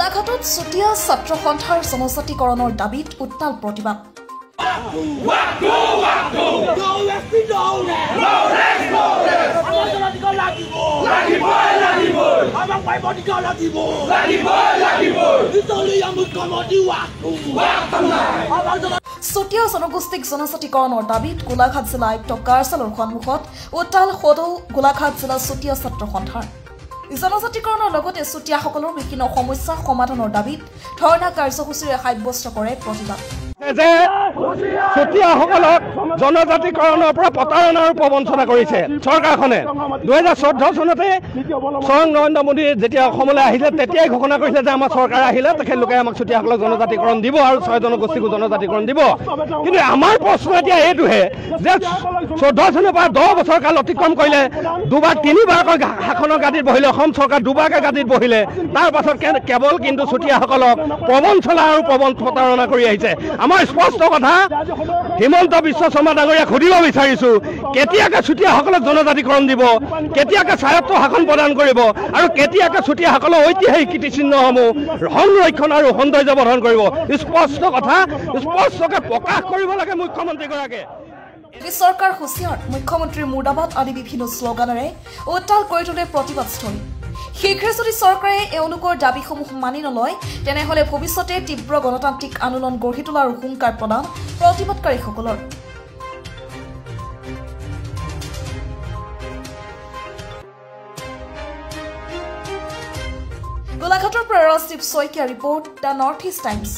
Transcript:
গোলাঘাটত চুতীয়া ছাত্ৰ সন্থাৰ জনজাতিকৰণৰ দাবীত উত্তাল প্ৰতিবাদ। চুতীয়া জনগোষ্ঠীক জনজাতিকৰণৰ দাবীত গোলাঘাট জিলা আয়ুক্ত কাৰ্যালয়ৰ সন্মুখত উত্তাল সদৌ গোলাঘাট জিলা চুতীয়া ছাত্ৰ সন্থাৰ জনজাতিকৰণৰ লগতে চুতীয়াসকলৰ বিভিন্ন সমস্যা সমাধানৰ দাবীত ধৰ্ণা কাৰ্যসূচীৰে সাব্যস্ত কৰে প্ৰতিবাদ। যে চুতীয়াসকলক জনজাতিকৰণৰ পৰা প্ৰতাৰণা আৰু প্ৰবঞ্চনা কৰিছে চৰকাৰখনে। 2014 চনতে স্বয়ং নৰেন্দ্ৰ মোদী যেতিয়া অসমলৈ আহিলে তেতিয়াই ঘোষণা কৰিছিলে যে আমাৰ চৰকাৰ আহিলে তেখেতলোকে আমাক চুতীয়াসকলক জনজাতিকৰণ দিব আৰু 6 জনগোষ্ঠীকো জনজাতিকৰণ দিব। কিন্তু আমাৰ প্ৰশ্ন এতিয়া এইটোহে যে 14 চনৰ পৰা 10 বছৰ কাল অতিক্ৰম কৰিলে, দুবাৰ তিনিবাৰকৈ শাসনৰ গাদীত বহিলে, অসম চৰকাৰ দুবাৰকৈ গাদীত বহিলে, তাৰ পাছত কেৱল কিন্তু চুতীয়াসকলক প্ৰবঞ্চনা আৰু প্ৰতাৰণা কৰি আহিছে। আমাৰ স্পষ্ট কথা হিমন্ত বিশ্ব শৰ্মা ডাঙৰীয়াক সুধিব বিচাৰিছো, কেতিয়াকে চুতীয়াসকলক জনজাতিকৰণ দিব, কেতিয়াকে স্বায়ত্ব শাসন প্ৰদান কৰিব আৰু কেতিয়াকে চুতীয়াসকলৰ ঐতিহাসিক কীৰ্তিচিহ্নসমূহ সংৰক্ষণ আৰু সৌন্দৰ্য বৰ্ধন কৰিব। স্পষ্ট কথা স্পষ্টকে প্ৰকাশ কৰিব লাগে মুখ্যমন্ত্ৰীগৰাকীয়ে। চৰকাৰ হুঁচিয়াৰ মুখ্যমন্ত্ৰী মুৰ্দাবাদ আদি বিভিন্ন শ্লোগানেৰে উত্তাল কৰি তোলে প্ৰতিবাদস্থলী। শীঘ্ৰে যদি চৰকাৰে এওঁলোকৰ দাবীসমূহ মানি নলয় তেনেহলে ভৱিষ্যতে তীব্ৰ গণতান্ত্ৰিক আন্দোলন গঢ়ি তোলাৰ হুংকাৰ প্ৰদান প্ৰতিবাদকাৰীসকলৰ। গোলাঘাটৰ পৰা Rajdeep Saikia report, the north east times.